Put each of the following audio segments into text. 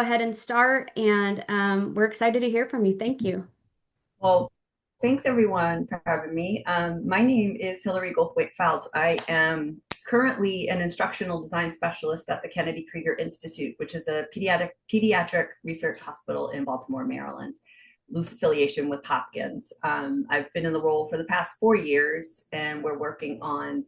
ahead and start, and we're excited to hear from you. Thank you. Well, thanks everyone for having me. My name is Hillary Goldthwait-Fowles. I am currently an instructional design specialist at the Kennedy Krieger Institute, which is a pediatric research hospital in Baltimore, Maryland, loose affiliation with Hopkins. I've been in the role for the past 4 years, and we're working on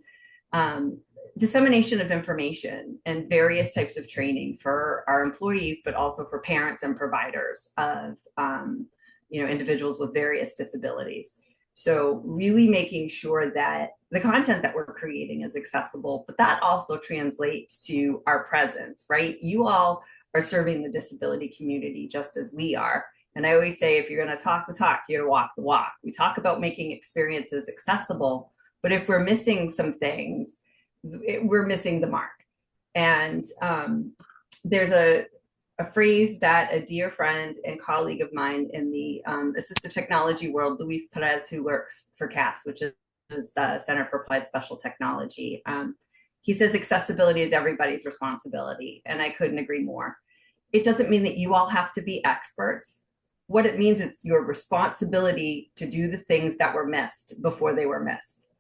um, dissemination of information and various types of training for our employees, but also for parents and providers of individuals with various disabilities. So really making sure that the content that we're creating is accessible, but that also translates to our presence, right? You all are serving the disability community just as we are. And I always say, if you're going to talk the talk, you're going to walk the walk. We talk about making experiences accessible, but if we're missing some things, we're missing the mark. And there's a phrase that a dear friend and colleague of mine in the assistive technology world, Luis Perez, who works for CAS, which is the Center for Applied Special Technology, he says accessibility is everybody's responsibility. And I couldn't agree more. It doesn't mean that you all have to be experts. What it means, it's your responsibility to do the things that were missed before they were missed.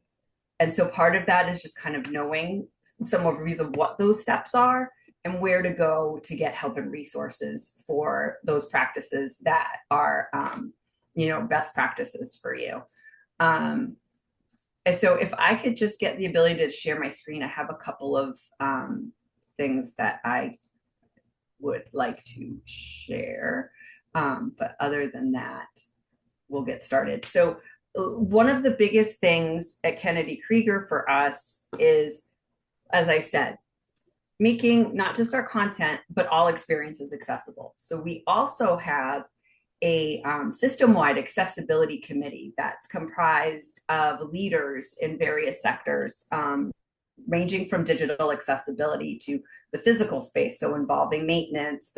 And so part of that is just kind of knowing some overviews of what those steps are and where to go to get help and resources for those practices that are, best practices for you. And so if I could just get the ability to share my screen, I have a couple of things that I would like to share. But other than that, we'll get started. So one of the biggest things at Kennedy Krieger for us is, as I said, making not just our content, but all experiences accessible. So we also have a system-wide accessibility committee that's comprised of leaders in various sectors, ranging from digital accessibility to the physical space, so involving maintenance,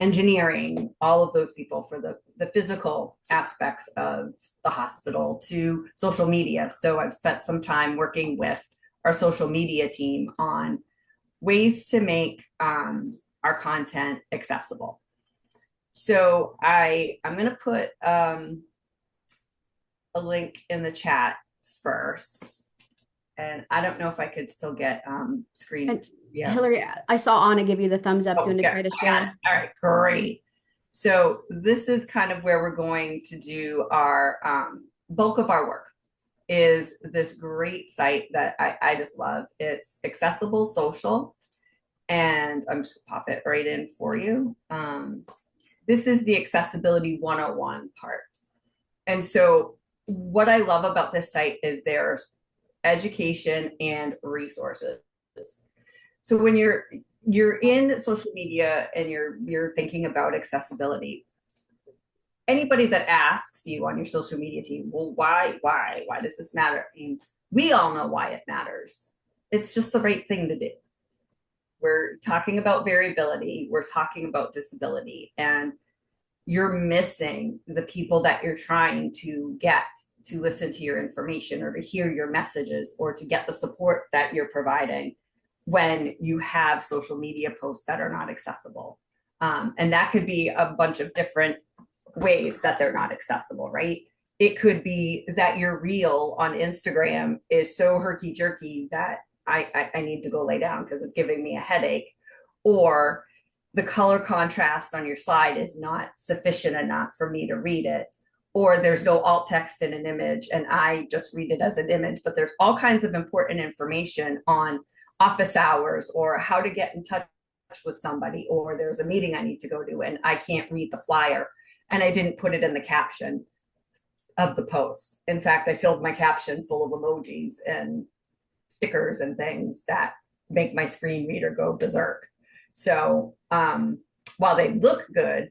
engineering, all of those people for the physical aspects of the hospital, to social media. So I've spent some time working with our social media team on ways to make our content accessible. So I'm going to put a link in the chat first. And I don't know if I could still get screen. And Yeah. Hillary, I saw Anna give you the thumbs up. Do you Oh, want to yeah. try to I got it. share? All right, great. So this is kind of where we're going to do our bulk of our work, is this great site that I just love. It's Accessible Social, and I'm just gonna pop it right in for you. This is the Accessibility 101 part. And so what I love about this site is there's education and resources. So when you're in social media and you're thinking about accessibility, anybody that asks you on your social media team, well, why does this matter? I mean, we all know why it matters. It's just the right thing to do. We're talking about variability, we're talking about disability, and you're missing the people that you're trying to get to listen to your information or to hear your messages or to get the support that you're providing when you have social media posts that are not accessible. And that could be a bunch of different ways that they're not accessible, right? It could be that your reel on Instagram is so herky jerky that I need to go lay down because it's giving me a headache. Or the color contrast on your slide is not sufficient enough for me to read it. Or there's no alt text in an image and I just read it as an image, but there's all kinds of important information on office hours or how to get in touch with somebody, or there's a meeting I need to go to and I can't read the flyer and I didn't put it in the caption of the post. In fact, I filled my caption full of emojis and stickers and things that make my screen reader go berserk. So while they look good,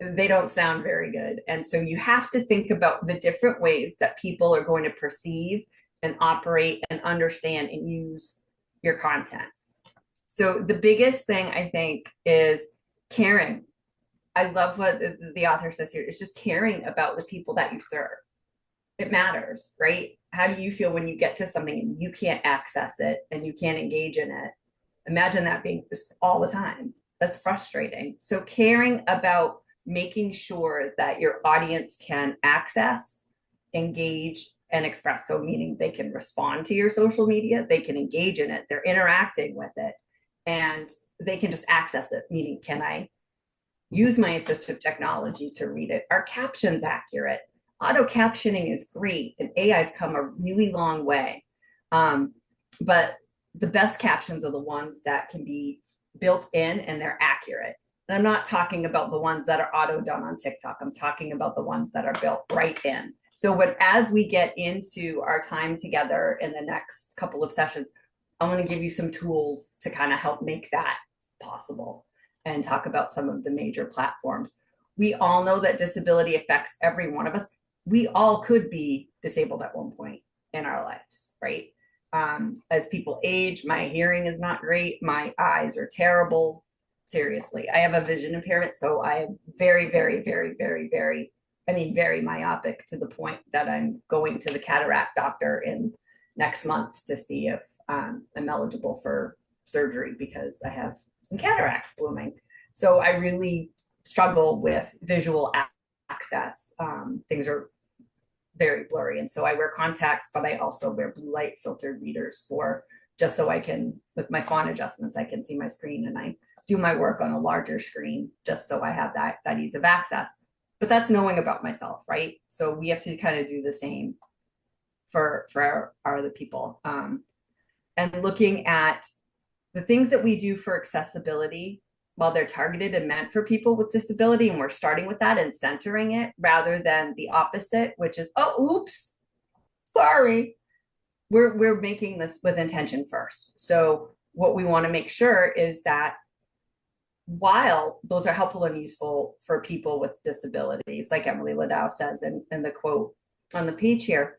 they don't sound very good. And so you have to think about the different ways that people are going to perceive and operate and understand and use your content. So the biggest thing I think is caring. I love what the author says here. It's just caring about the people that you serve. It matters, right? How do you feel when you get to something and you can't access it and you can't engage in it? Imagine that being just all the time. That's frustrating. So caring about making sure that your audience can access, engage, and express. So meaning they can respond to your social media, they can engage in it, they're interacting with it, and they can just access it. Meaning, can I use my assistive technology to read it? Are captions accurate? Auto captioning is great, and AI's come a really long way. But the best captions are the ones that can be built in and they're accurate. And I'm not talking about the ones that are auto done on TikTok. I'm talking about the ones that are built right in. So when as we get into our time together in the next couple of sessions, I want to give you some tools to kind of help make that possible and talk about some of the major platforms. We all know that disability affects every one of us. We all could be disabled at one point in our lives, right? As people age, my hearing is not great. My eyes are terrible. Seriously, I have a vision impairment, so I am very, very, very, very, very, I mean, very myopic to the point that I'm going to the cataract doctor in next month to see if I'm eligible for surgery because I have some cataracts blooming. So I really struggle with visual access. Things are very blurry. And so I wear contacts, but I also wear blue light filtered readers for just so I can, with my font adjustments, I can see my screen and I do my work on a larger screen just so I have that ease of access. But that's knowing about myself, right? So we have to kind of do the same for our other people. And looking at the things that we do for accessibility while they're targeted and meant for people with disability, and we're starting with that and centering it rather than the opposite, which is, oh, oops, sorry. We're making this with intention first. So what we want to make sure is that while those are helpful and useful for people with disabilities, like Emily Ladau says in the quote on the page here,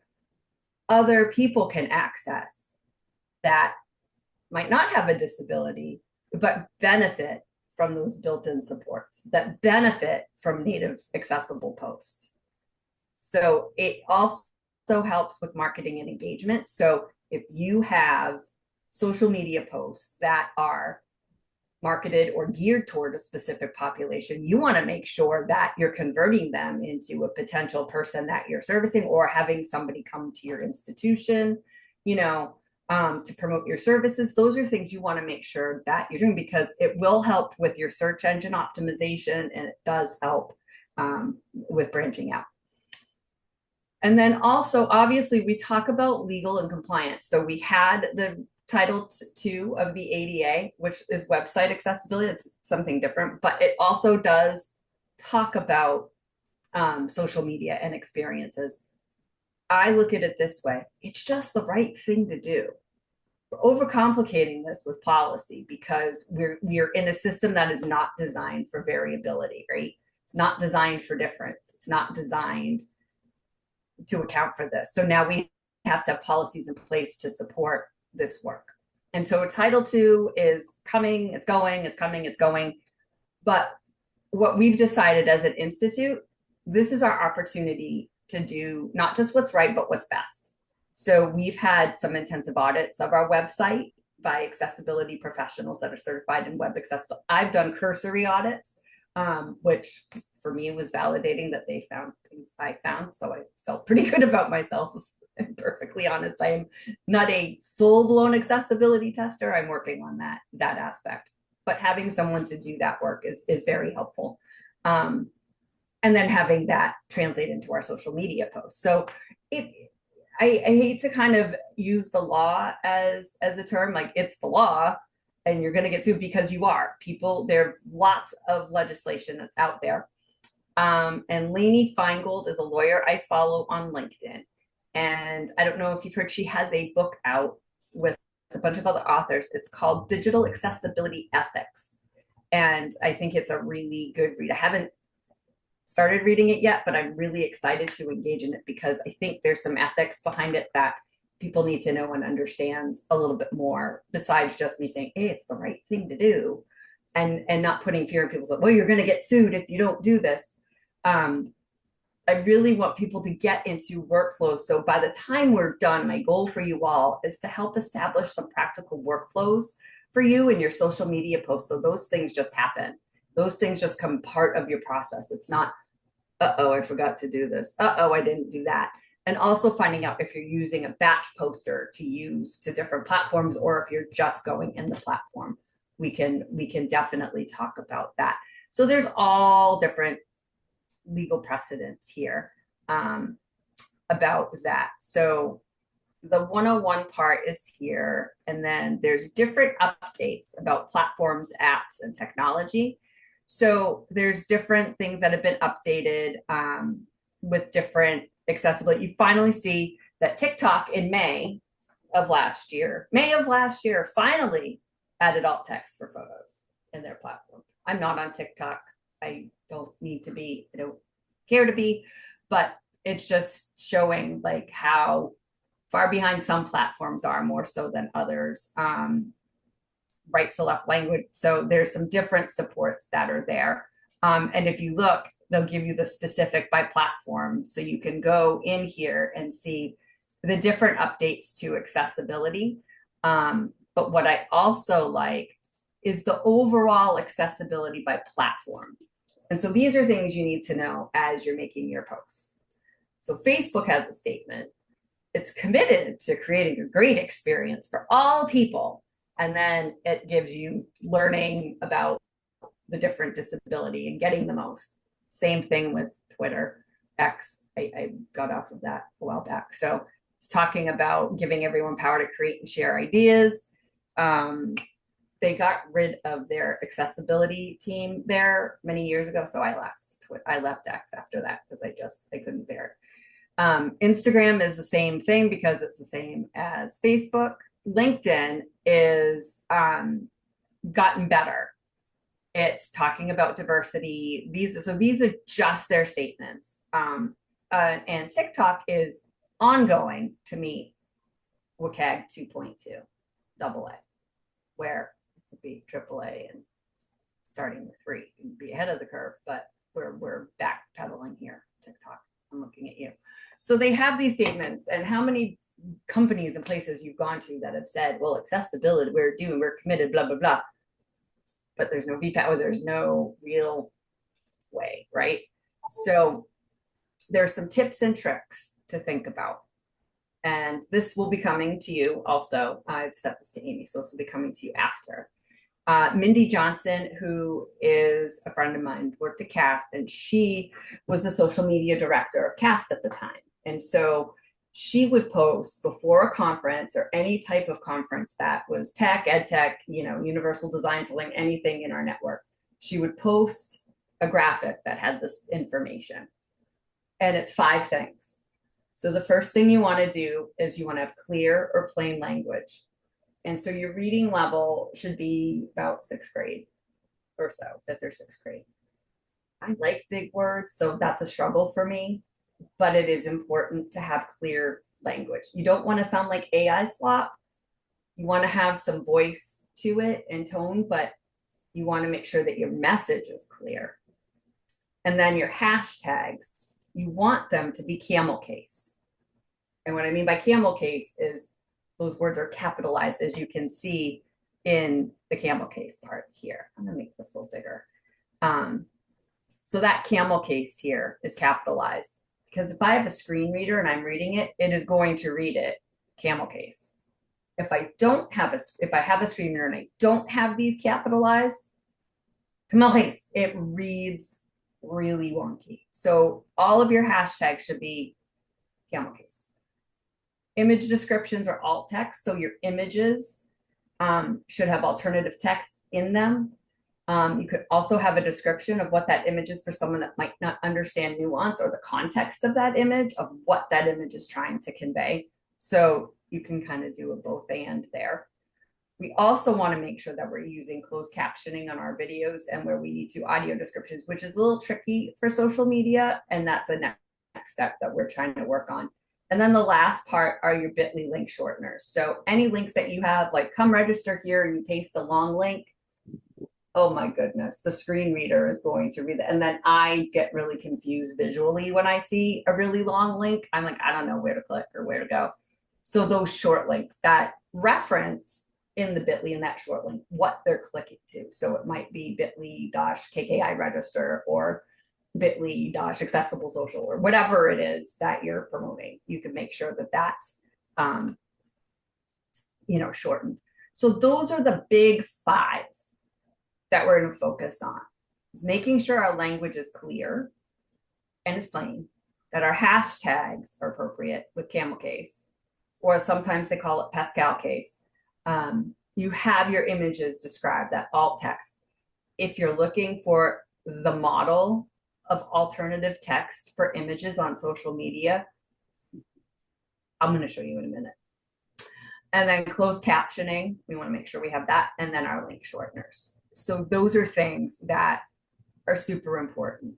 other people can access that might not have a disability, but benefit from those built-in supports, that benefit from native accessible posts. So it also helps with marketing and engagement. So if you have social media posts that are marketed or geared toward a specific population, you want to make sure that you're converting them into a potential person that you're servicing or having somebody come to your institution, you know, to promote your services. Those are things you want to make sure that you're doing because it will help with your search engine optimization and it does help with branching out. And then also, obviously, we talk about legal and compliance. So we had the Title II of the ADA, which is website accessibility. It's something different, but it also does talk about social media and experiences. I look at it this way. It's just the right thing to do. We're overcomplicating this with policy because we're in a system that is not designed for variability, right? It's not designed for difference. It's not designed to account for this. So now we have to have policies in place to support this work. And so Title II is coming, it's going, it's coming, it's going. But what we've decided as an institute, this is our opportunity to do not just what's right, but what's best. So we've had some intensive audits of our website by accessibility professionals that are certified in web accessibility. I've done cursory audits, which for me was validating that they found things I found. So I felt pretty good about myself. I'm perfectly honest. I am not a full-blown accessibility tester. I'm working on that aspect. But having someone to do that work is very helpful. And then having that translate into our social media posts. So I hate to kind of use the law as a term, like it's the law and you're going to get sued because you are. People, there are lots of legislation that's out there. And Lainey Feingold is a lawyer I follow on LinkedIn. And I don't know if you've heard, she has a book out with a bunch of other authors. It's called Digital Accessibility Ethics. And I think it's a really good read. I haven't started reading it yet, but I'm really excited to engage in it because I think there's some ethics behind it that people need to know and understand a little bit more besides just me saying, hey, it's the right thing to do. And not putting fear in people's like, well, you're going to get sued if you don't do this. I really want people to get into workflows. So by the time we're done, my goal for you all is to help establish some practical workflows for you in your social media posts. So those things just happen. Those things just come part of your process. It's not, uh-oh, I forgot to do this. Uh-oh, I didn't do that. And also finding out if you're using a batch poster to use to different platforms, or if you're just going in the platform. We can definitely talk about that. So there's all different legal precedents here about that. So the 101 part is here, and then there's different updates about platforms, apps, and technology. So there's different things that have been updated with different accessibility. You finally see that TikTok in May of last year, finally added alt text for photos in their platform. I'm not on TikTok. I don't need to be. I don't care to be, but it's just showing like how far behind some platforms are, more so than others. Right to left language. So there's some different supports that are there. And if you look, they'll give you the specific by platform. So you can go in here and see the different updates to accessibility. But what I also like is the overall accessibility by platform. And so these are things you need to know as you're making your posts. So Facebook has a statement. It's committed to creating a great experience for all people. And then it gives you learning about the different disability and getting the most. Same thing with Twitter, X. I got off of that a while back. So it's talking about giving everyone power to create and share ideas. They got rid of their accessibility team there many years ago. So I left X after that because I couldn't bear it. Instagram is the same thing because it's the same as Facebook. LinkedIn is gotten better. It's talking about diversity. These are just their statements. And TikTok is ongoing to meet WCAG 2.2 AA, where it could be AAA and starting with 3. You'd be ahead of the curve, but we're backpedaling here. TikTok, I'm looking at you. So they have these statements, and how many companies and places you've gone to that have said, well, accessibility, we're committed, blah, blah, blah. But there's no VPAT, or there's no real way, right? So there's some tips and tricks to think about. And this will be coming to you also. I've set this to Amy, so this will be coming to you after. Mindy Johnson, who is a friend of mine, worked at CAST, and she was the social media director of CAST at the time. And so she would post before a conference or any type of conference that was tech, ed tech, universal design tooling, anything in our network. She would post a graphic that had this information. And it's 5 things. So the first thing you want to do is you want to have clear or plain language. And so your reading level should be about 6th grade or so, 5th or 6th grade. I like big words, so that's a struggle for me, but it is important to have clear language. You don't want to sound like AI slop. You want to have some voice to it and tone, but you want to make sure that your message is clear. And then your hashtags, you want them to be camel case. And what I mean by camel case is those words are capitalized, as you can see in the camel case part here. I'm gonna make this a little bigger. So that camel case here is capitalized because if I have a screen reader and I'm reading it, it is going to read it camel case. If I have a screen reader and I don't have these capitalized, camel case, it reads really wonky. So all of your hashtags should be camel case. Image descriptions are alt text, so your images should have alternative text in them. You could also have a description of what that image is for someone that might not understand nuance or the context of that image, of what that image is trying to convey. So you can kind of do a both and there. We also want to make sure that we're using closed captioning on our videos, and where we need to audio descriptions, which is a little tricky for social media. And that's a next step that we're trying to work on. And then the last part are your bit.ly link shorteners. So any links that you have, like come register here, and you paste a long link, oh my goodness, the screen reader is going to read that. And then I get really confused visually when I see a really long link. I'm like, I don't know where to click or where to go. So those short links that reference in the bit.ly in that short link what they're clicking to. So it might be bit.ly-KKI register or bit.ly-accessible social or whatever it is that you're promoting. You can make sure that that's shortened. So those are the big five that we're going to focus on. Is making sure our language is clear and it's plain, that our hashtags are appropriate with camel case, or sometimes they call it Pascal case. You have your images described, that alt text. If you're looking for the model of alternative text for images on social media, I'm going to show you in a minute. And then closed captioning, we want to make sure we have that, and then our link shorteners. So those are things that are super important.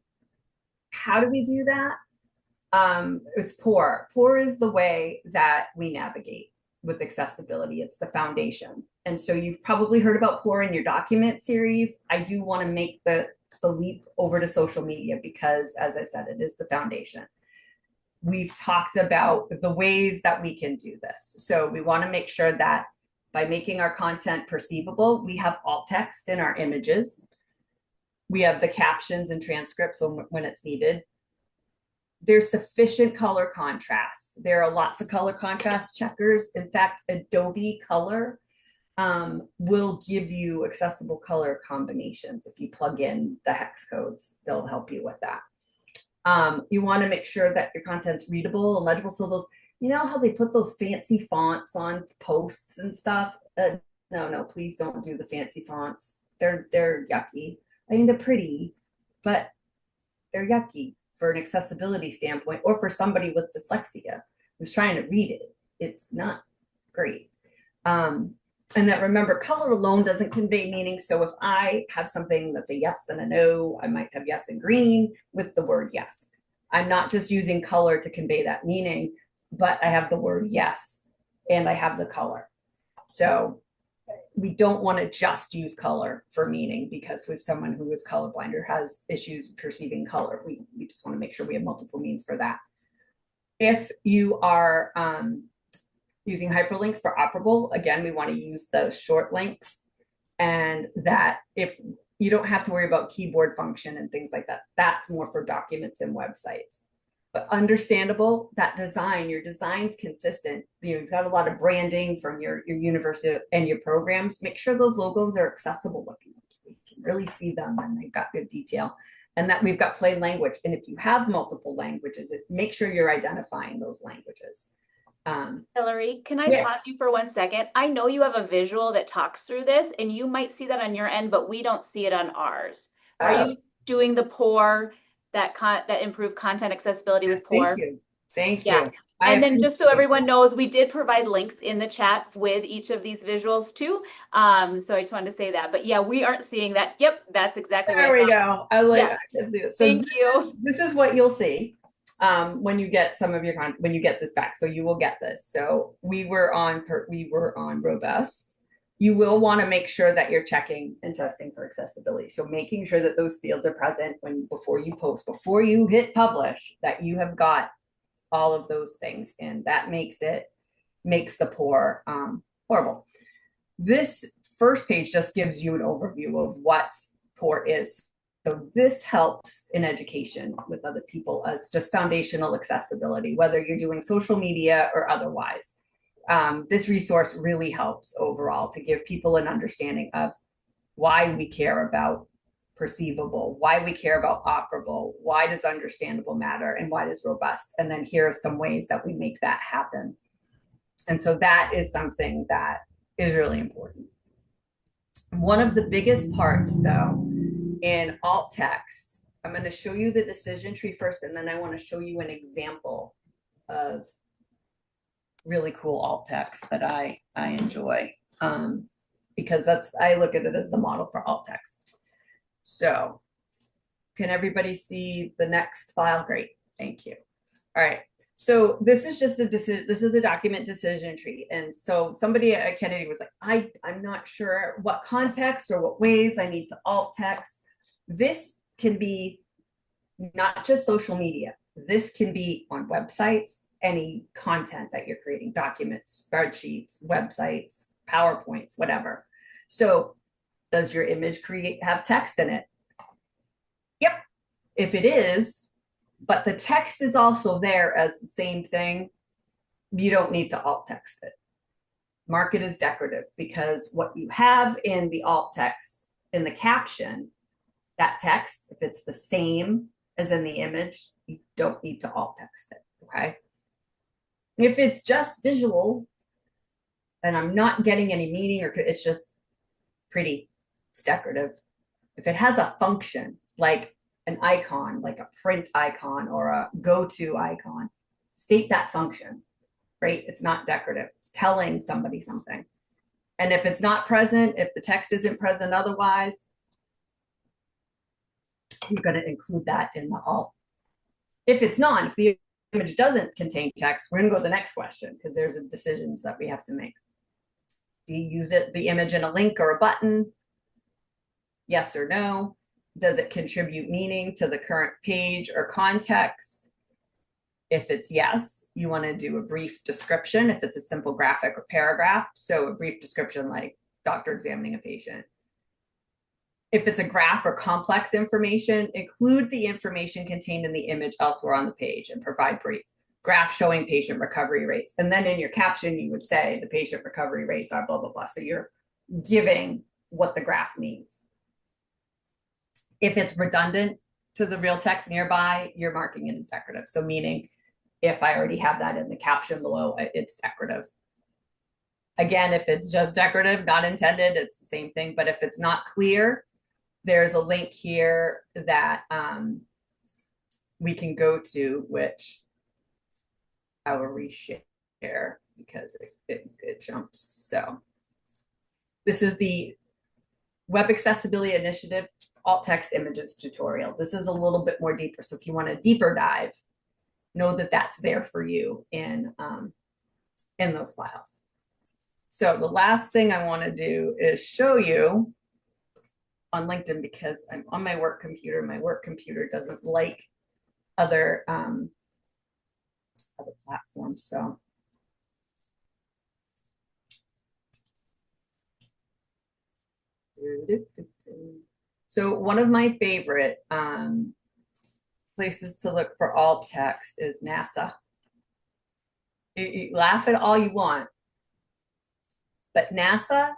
How do we do that? It's POUR. POUR is the way that we navigate with accessibility. It's the foundation. And so you've probably heard about POUR in your document series. I do want to make the leap over to social media because, as I said, it is the foundation. We've talked about the ways that we can do this. So we want to make sure that by making our content perceivable, we have alt text in our images. We have the captions and transcripts when it's needed. There's sufficient color contrast. There are lots of color contrast checkers. In fact, Adobe Color will give you accessible color combinations. If you plug in the hex codes, they'll help you with that. You want to make sure that your content's readable and legible. So those, you know how they put those fancy fonts on posts and stuff? No, please don't do the fancy fonts. They're yucky. I mean, they're pretty, but they're yucky for an accessibility standpoint, or for somebody with dyslexia who's trying to read it. It's not great. And that, remember, color alone doesn't convey meaning. So if I have something that's a yes and a no, I might have yes and green with the word yes. I'm not just using color to convey that meaning, but I have the word yes and I have the color. So we don't want to just use color for meaning, because we have someone who is colorblind or has issues perceiving color. We just want to make sure we have multiple means for that. If you are using hyperlinks for operable, again, we want to use those short links, and that if you don't have to worry about keyboard function and things like that, that's more for documents and websites. But understandable, that design, your design's consistent. You've got a lot of branding from your university and your programs. Make sure those logos are accessible looking. You can really see them and they've got good detail. And that we've got plain language. And if you have multiple languages, make sure you're identifying those languages. Hillary, can I Yes. pause you for 1 second? I know you have a visual that talks through this, and you might see that on your end, but we don't see it on ours. Are you doing the POUR, that improve content accessibility with POUR? Thank you. Thank Yeah. you. And then just so everyone knows, we did provide links in the chat with each of these visuals too. So I just wanted to say that. But yeah, we aren't seeing that. Yep, that's exactly what There I we thought. go. I like Yes. I can see it. So Thank you. this is what you'll see when you get some of your content, when you get this back. So you will get this. So we were on robust. You will want to make sure that you're checking and testing for accessibility. So making sure that those fields are present before you post, before you hit publish, that you have got all of those things, and that makes the POUR horrible. This first page just gives you an overview of what POUR is. So this helps in education with other people as just foundational accessibility, whether you're doing social media or otherwise. This resource really helps overall to give people an understanding of why we care about perceivable, why we care about operable, why does understandable matter, and why does robust. And then here are some ways that we make that happen. And so that is something that is really important. One of the biggest parts, though, in alt text, I'm going to show you the decision tree first, and then I want to show you an example of really cool alt text that I enjoy, because I look at it as the model for alt text. So can everybody see the next file? Great, thank you. All right. So this is just this is a document decision tree. And so somebody at Kennedy was like, I'm not sure what context or what ways I need to alt text. This can be not just social media. This can be on websites, any content that you're creating, documents, spreadsheets, websites, PowerPoints, whatever. So does your image have text in it? Yep. If it is, but the text is also there as the same thing, you don't need to alt text it. Mark it as decorative, because what you have in the alt text in the caption, that text, if it's the same as in the image, you don't need to alt text it. Okay. If it's just visual and I'm not getting any meaning, or it's just pretty, it's decorative. If it has a function, like an icon, like a print icon or a go-to icon, state that function, right? It's not decorative. It's telling somebody something. And if it's not present, if the text isn't present otherwise, you're going to include that in the alt. If it's not, if the image doesn't contain text, we're going to go to the next question, because there's decisions that we have to make. Do you use the image in a link or a button? Yes or no? Does it contribute meaning to the current page or context? If it's yes, you want to do a brief description. If it's a simple graphic or paragraph, so a brief description like doctor examining a patient. If it's a graph or complex information, include the information contained in the image elsewhere on the page and provide brief. Graph showing patient recovery rates. And then in your caption, you would say the patient recovery rates are blah, blah, blah. So you're giving what the graph means. If it's redundant to the real text nearby, you're marking it as decorative. So meaning if I already have that in the caption below, it's decorative. Again, if it's just decorative, not intended, it's the same thing. But if it's not clear, there's a link here that we can go to, which I will reshare because it jumps. So this is the Web Accessibility Initiative Alt Text Images tutorial. This is a little bit more deeper. So if you want a deeper dive, know that that's there for you in those files. So the last thing I want to do is show you on LinkedIn, because I'm on my work computer. My work computer doesn't like other platforms. So one of my favorite places to look for alt text is NASA. You laugh at all you want, but NASA,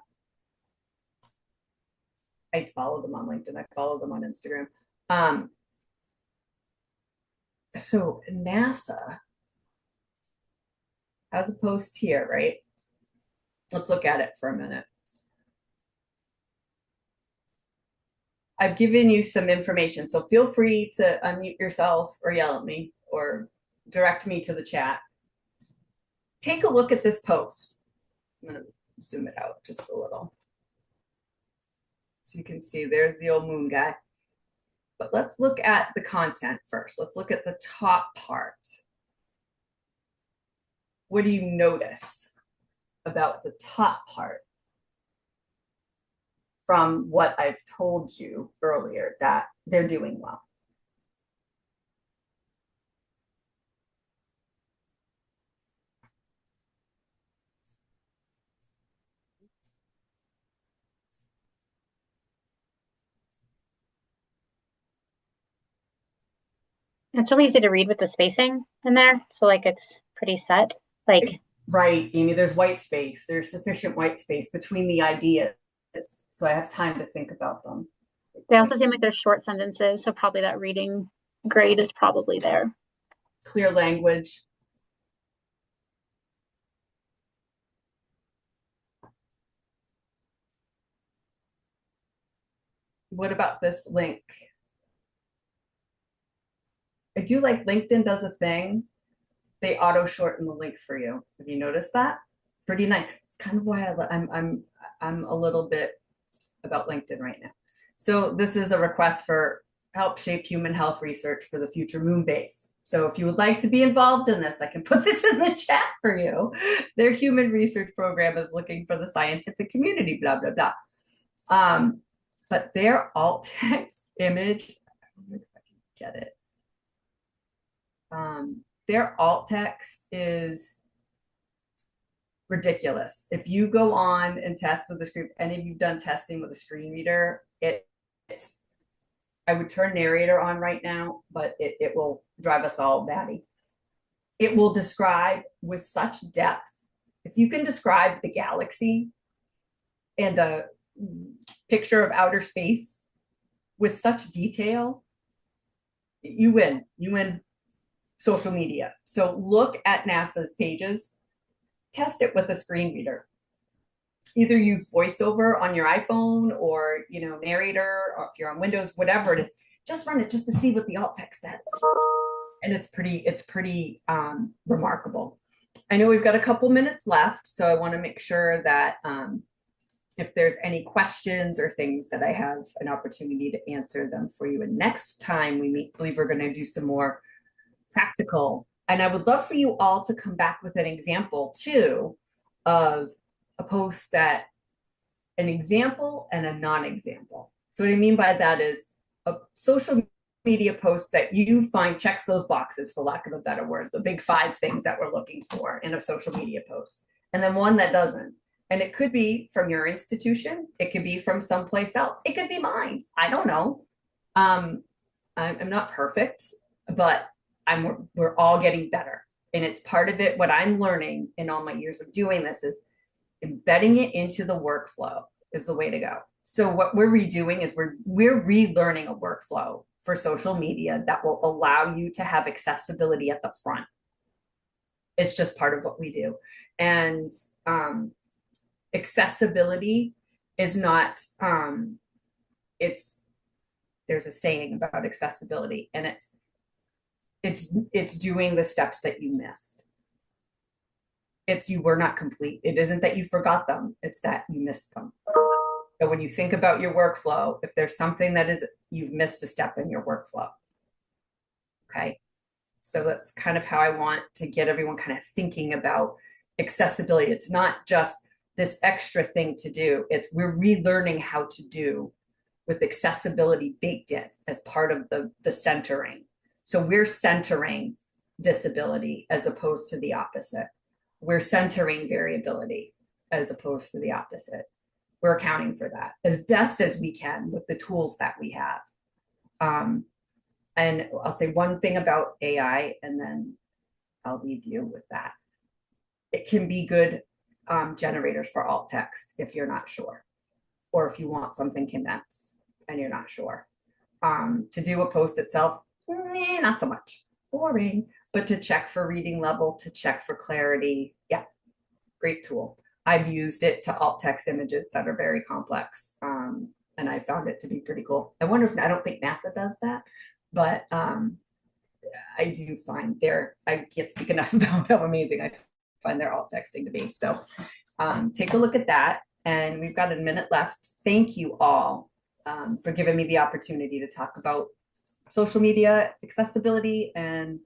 I follow them on LinkedIn. I follow them on Instagram. So NASA has a post here, right? Let's look at it for a minute. I've given you some information, so feel free to unmute yourself or yell at me or direct me to the chat. Take a look at this post. I'm going to zoom it out just a little. So you can see there's the old moon guy. But let's look at the content first. Let's look at the top part. What do you notice about the top part from what I've told you earlier that they're doing well? It's really easy to read with the spacing in there. So like it's pretty set. Like right, Amy, there's white space. There's sufficient white space between the ideas. So I have time to think about them. they also seem like they're short sentences. So probably that reading grade is probably there. Clear language. What about this link? I do like LinkedIn does a thing. They auto shorten the link for you. Have you noticed that? Pretty nice. It's kind of why I'm a little bit about LinkedIn right now. So this is a request for help shape human health research for the future moon base. So if you would like to be involved in this, I can put this in the chat for you. Their human research program is looking for the scientific community, blah, blah, blah. But their alt text image, I wonder if I can get it. Their alt text is ridiculous. If you go on and test with the screen, any of you've done testing with a screen reader, it's I would turn narrator on right now, but it will drive us all batty. It will describe with such depth. If you can describe the galaxy and a picture of outer space with such detail, you win. You win social media. So look at NASA's pages, test it with a screen reader. Either use voiceover on your iPhone or, narrator, or if you're on Windows, whatever it is, just run it just to see what the alt text says. And it's pretty remarkable. I know we've got a couple minutes left, so I want to make sure that if there's any questions or things that I have an opportunity to answer them for you. And next time we meet, I believe we're going to do some more practical. And I would love for you all to come back with an example too of a post that an example and a non-example. So what I mean by that is a social media post that you find checks those boxes, for lack of a better word, the big 5 things that we're looking for in a social media post, and then one that doesn't. And it could be from your institution, it could be from someplace else, it could be mine. I don't know. I'm not perfect, but we're all getting better. And it's part of it. What I'm learning in all my years of doing this is embedding it into the workflow is the way to go. So what we're redoing is we're relearning a workflow for social media that will allow you to have accessibility at the front. It's just part of what we do. And accessibility is not, there's a saying about accessibility, and it's doing the steps that you missed. It's you were not complete. It isn't that you forgot them, it's that you missed them. So when you think about your workflow, if there's something that is, you've missed a step in your workflow. Okay. So that's kind of how I want to get everyone kind of thinking about accessibility. It's not just this extra thing to do. It's we're relearning how to do with accessibility baked in as part of the centering. So we're centering disability as opposed to the opposite. We're centering variability as opposed to the opposite. We're accounting for that as best as we can with the tools that we have. And I'll say one thing about AI, and then I'll leave you with that. It can be good generators for alt text if you're not sure, or if you want something condensed and you're not sure. To do a post itself, not so much, boring, but to check for reading level, to check for clarity, yeah, great tool. I've used it to alt text images that are very complex, and I found it to be pretty cool. I don't think NASA does that, but I do find I can't speak enough about how amazing I find their alt texting to be. So take a look at that, and we've got a minute left. Thank you all for giving me the opportunity to talk about social media accessibility, and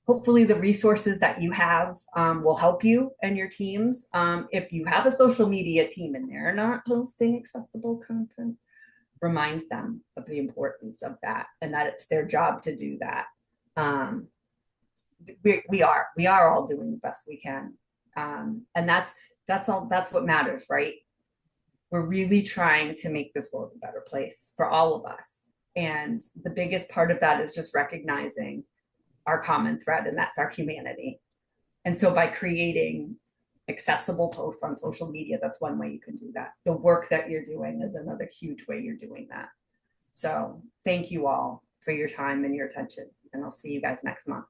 hopefully the resources that you have will help you and your teams. If you have a social media team and they're not posting accessible content, remind them of the importance of that and that it's their job to do that. We are all doing the best we can. And that's what matters, right? We're really trying to make this world a better place for all of us. And the biggest part of that is just recognizing our common thread, and that's our humanity. And so by creating accessible posts on social media, that's one way you can do that. The work that you're doing is another huge way you're doing that. So thank you all for your time and your attention, and I'll see you guys next month.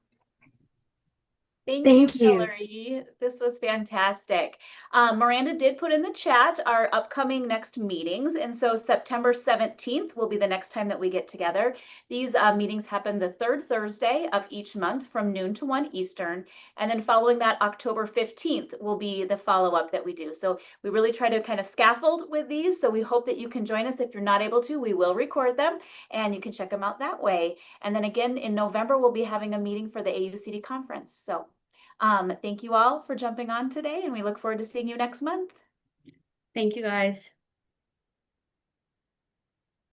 Thank you, Hillary. This was fantastic. Miranda did put in the chat our upcoming next meetings. And so September 17th will be the next time that we get together. These meetings happen the third Thursday of each month from noon to 1 Eastern. And then following that, October 15th will be the follow-up that we do. So we really try to kind of scaffold with these. So we hope that you can join us. If you're not able to, we will record them and you can check them out that way. And then again, in November, we'll be having a meeting for the AUCD conference. So thank you all for jumping on today, and we look forward to seeing you next month. Thank you, guys.